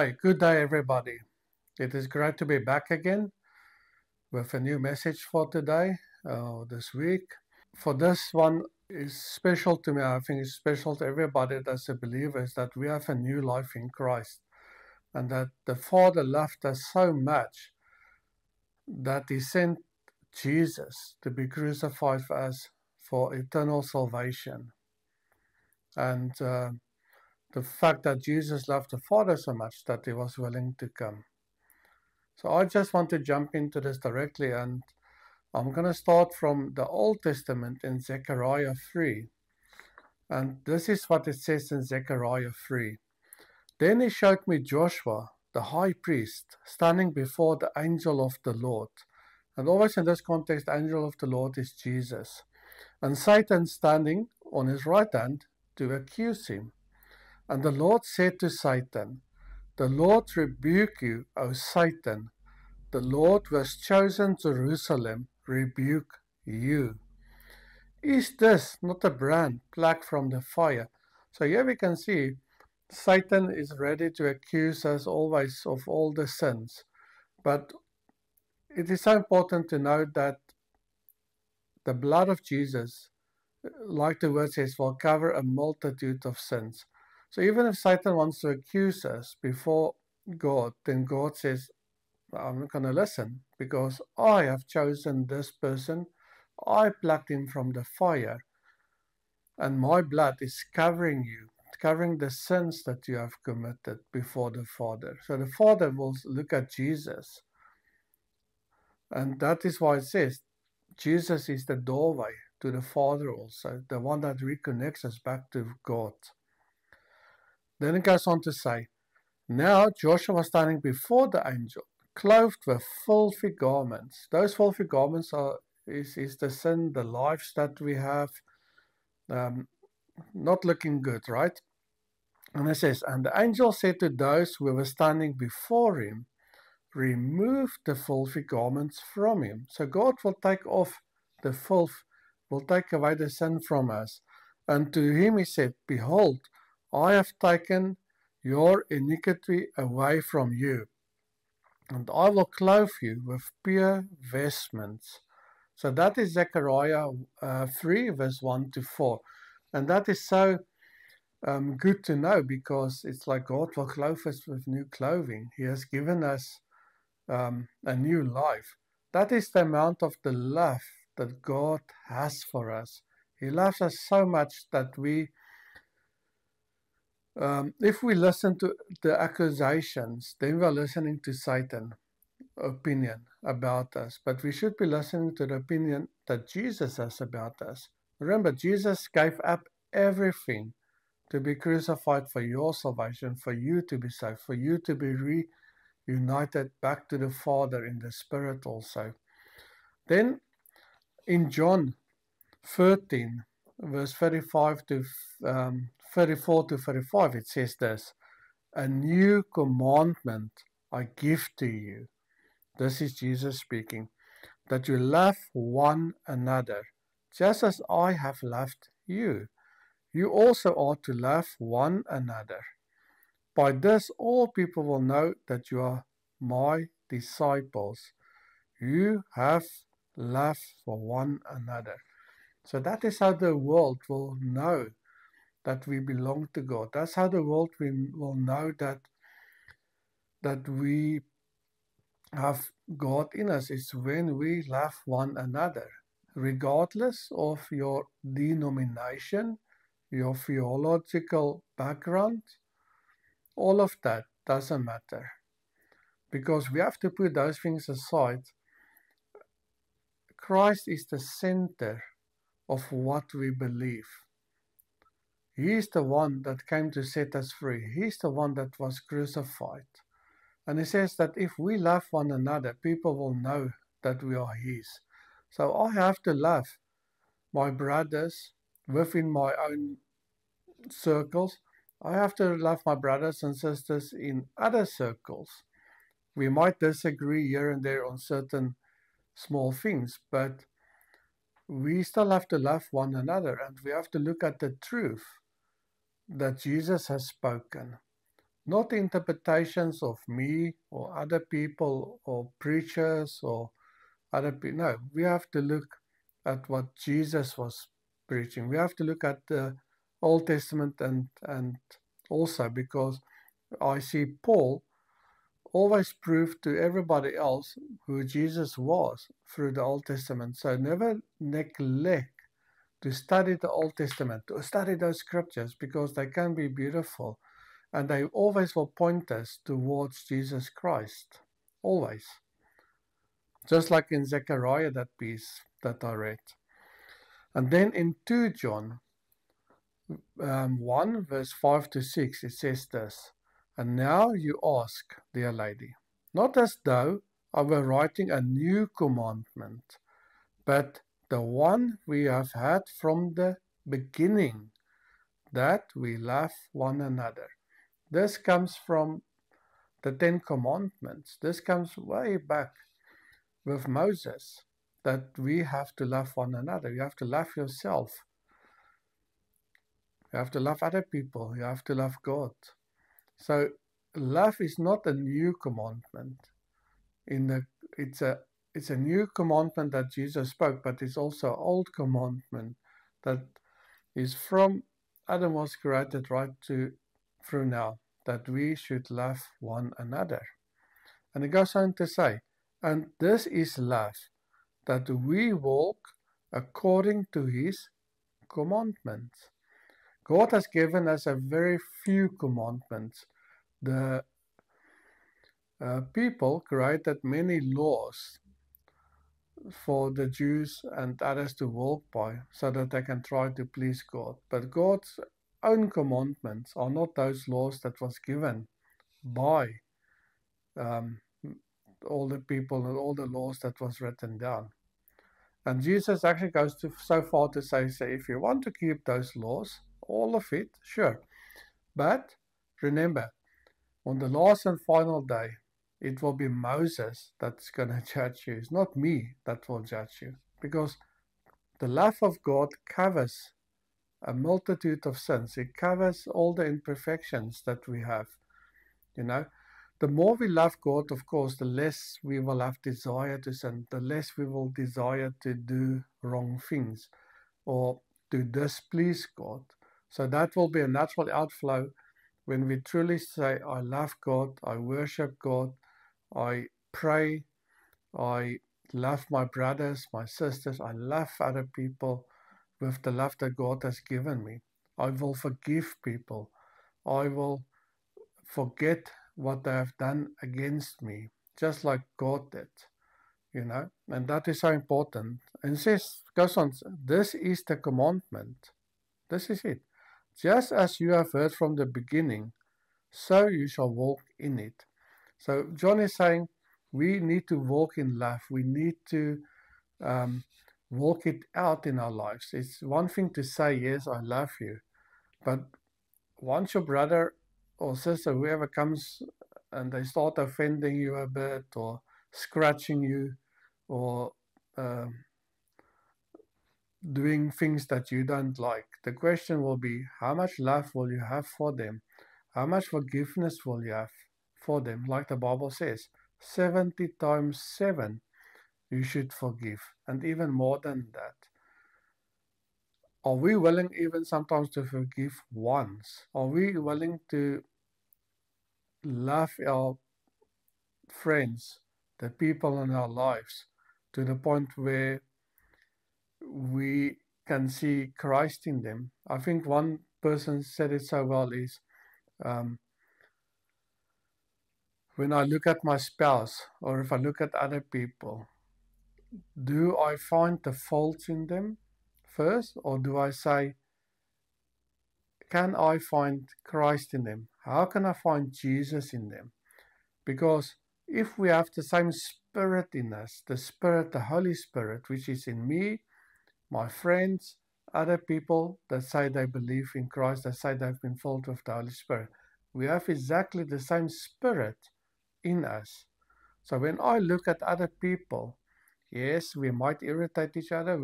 Hi, good day everybody. It is great to be back again with a new message for today, this week. For this one is special to me. I think it's special to everybody that's a believer, is that we have a new life in Christ, and that the Father loved us so much that He sent Jesus to be crucified for us for eternal salvation. And the fact that Jesus loved the Father so much that He was willing to come. So I just want to jump into this directly, and I'm going to start from the Old Testament in Zechariah 3. And this is what it says in Zechariah 3. Then he showed me Joshua, the high priest, standing before the angel of the Lord. And always in this context, the angel of the Lord is Jesus. And Satan standing on his right hand to accuse him. And the Lord said to Satan, "The Lord rebuke you, O Satan. The Lord who has chosen Jerusalem rebuke you." Is this not a brand plucked from the fire? So here we can see Satan is ready to accuse us always of all the sins. But it is so important to note that the blood of Jesus, like the word says, will cover a multitude of sins. So even if Satan wants to accuse us before God, then God says, I'm not going to listen, because I have chosen this person. I plucked him from the fire, and my blood is covering you, covering the sins that you have committed before the Father. So the Father will look at Jesus, and that is why it says Jesus is the doorway to the Father also, the one that reconnects us back to God. Then it goes on to say, now Joshua was standing before the angel, clothed with filthy garments. Those filthy garments is the sin, the lives that we have, not looking good, right? And it says, and the angel said to those who were standing before him, remove the filthy garments from him. So God will take off the filth, will take away the sin from us. And to him he said, behold, I have taken your iniquity away from you, and I will clothe you with pure vestments. So that is Zechariah 3, verse 1 to 4. And that is so good to know, because it's like God will clothe us with new clothing. He has given us a new life. That is the amount of the love that God has for us. He loves us so much that if we listen to the accusations, then we are listening to Satan's opinion about us. But we should be listening to the opinion that Jesus has about us. Remember, Jesus gave up everything to be crucified for your salvation, for you to be saved, for you to be reunited back to the Father in the Spirit also. Then in John 13, verse 34 to 35, it says this, a new commandment I give to you. This is Jesus speaking, that you love one another, just as I have loved you. You also ought to love one another. By this all people will know that you are my disciples. You have love for one another. So that is how the world will know that we belong to God. That's how the world will know that we have God in us. It's when we love one another, regardless of your denomination, your theological background. All of that doesn't matter, because we have to put those things aside. Christ is the center of what we believe. He is the one that came to set us free. He is the one that was crucified. And he says that if we love one another, people will know that we are his. So I have to love my brothers within my own circles. I have to love my brothers and sisters in other circles. We might disagree here and there on certain small things, but we still have to love one another, and we have to look at the truth that Jesus has spoken. not interpretations of me or other people or preachers or other people. No, we have to look at what Jesus was preaching. We have to look at the Old Testament and also because I see Paul always proved to everybody else who Jesus was through the Old Testament. So never neglect to study the Old Testament, to study those scriptures because they can be beautiful and they always will point us towards Jesus Christ. Always. Just like in Zechariah, that piece that I read. And then in 2 John 1, verse 5 to 6, it says this, "And now you ask, dear lady, not as though I were writing a new commandment, but the one we have had from the beginning, that we love one another." This comes from the Ten Commandments. This comes way back with Moses, that we have to love one another. You have to love yourself. You have to love other people. You have to love God. So love is not a new commandment. It's a new commandment that Jesus spoke, but it's also an old commandment that is from Adam was created right through now, that we should love one another. And it goes on to say, and this is love, that we walk according to his commandments. God has given us a very few commandments. The people created many laws for the Jews and others to walk by so that they can try to please God. But God's own commandments are not those laws that was given by um, all the people and all the laws that was written down. And Jesus actually goes so far to say, if you want to keep those laws, all of it, sure. But remember, on the last and final day, it will be Moses that's going to judge you. It's not me that will judge you. Because the love of God covers a multitude of sins. It covers all the imperfections that we have. You know, the more we love God, of course, the less we will have desire to sin, the less we will desire to do wrong things or to displease God. So that will be a natural outflow when we truly say, I love God, I worship God, I pray, I love my brothers, my sisters, I love other people with the love that God has given me. I will forgive people. I will forget what they have done against me, just like God did, and that is so important. And says, goes on, this is the commandment. This is it. Just as you have heard from the beginning, so you shall walk in it. So John is saying we need to walk in love. We need to walk it out in our lives. It's one thing to say, yes, I love you. But once your brother or sister, whoever comes and they start offending you a bit or scratching you or doing things that you don't like, the question will be, how much love will you have for them? How much forgiveness will you have for them? Like the Bible says, 70 times 7 you should forgive, and even more than that. Are we willing even sometimes to forgive once? Are we willing to love our friends, the people in our lives, to the point where we can see Christ in them? I think one person said it so well is, when I look at my spouse or if I look at other people, do I find the faults in them first, or do I say, can I find Christ in them? How can I find Jesus in them? Because if we have the same Spirit in us, the Spirit, the Holy Spirit, which is in me, my friends, other people that say they believe in Christ, that say they've been filled with the Holy Spirit, we have exactly the same Spirit in us. So when I look at other people, yes, we might irritate each other,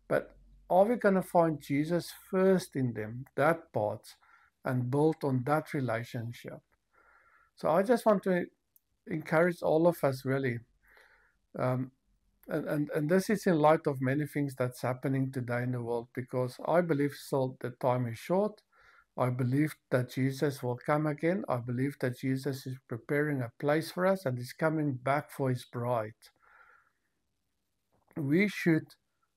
but are we going to find Jesus first in them, that part, and build on that relationship? So I just want to encourage all of us really. Um, and this is in light of many things that's happening today in the world, because I believe still the time is short. I believe that Jesus will come again. I believe that Jesus is preparing a place for us and is coming back for his bride. We should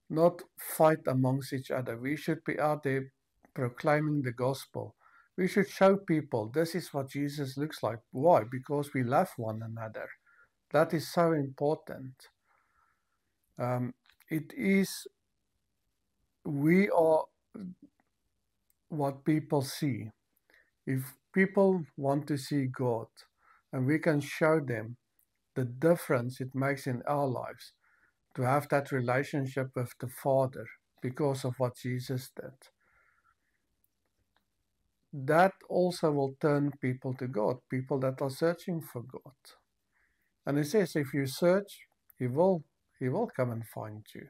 not fight amongst each other. We should be out there proclaiming the gospel. We should show people this is what Jesus looks like. Why? Because we love one another. That is so important. It is, we are what people see. If people want to see God and we can show them the difference it makes in our lives to have that relationship with the Father because of what Jesus did, that also will turn people to God, people that are searching for God. And it says if you search, he will come and find you.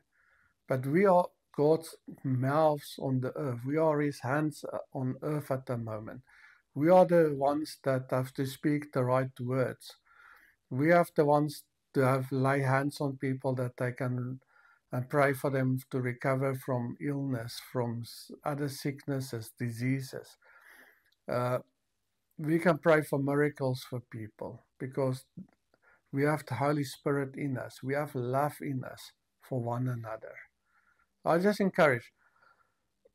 But we are God's mouths on the earth. We are his hands on earth at the moment. We are the ones that have to speak the right words. We have the ones to have lay hands on people that they can and pray for them to recover from illness, from other sicknesses, diseases. We can pray for miracles for people because we have the Holy Spirit in us. We have love in us for one another. I just encourage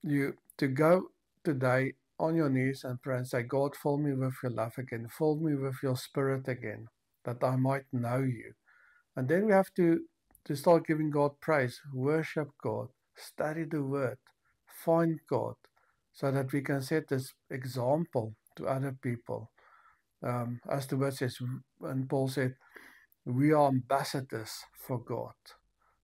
you to go today on your knees and pray and say, God, fill me with your love again. Fill me with your spirit again, that I might know you. And then we have to start giving God praise, worship God, study the word, find God, so that we can set this example to other people. As the word says, and Paul said, we are ambassadors for God.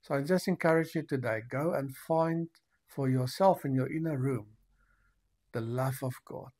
So I just encourage you today, go and find for yourself in your inner room the love of God.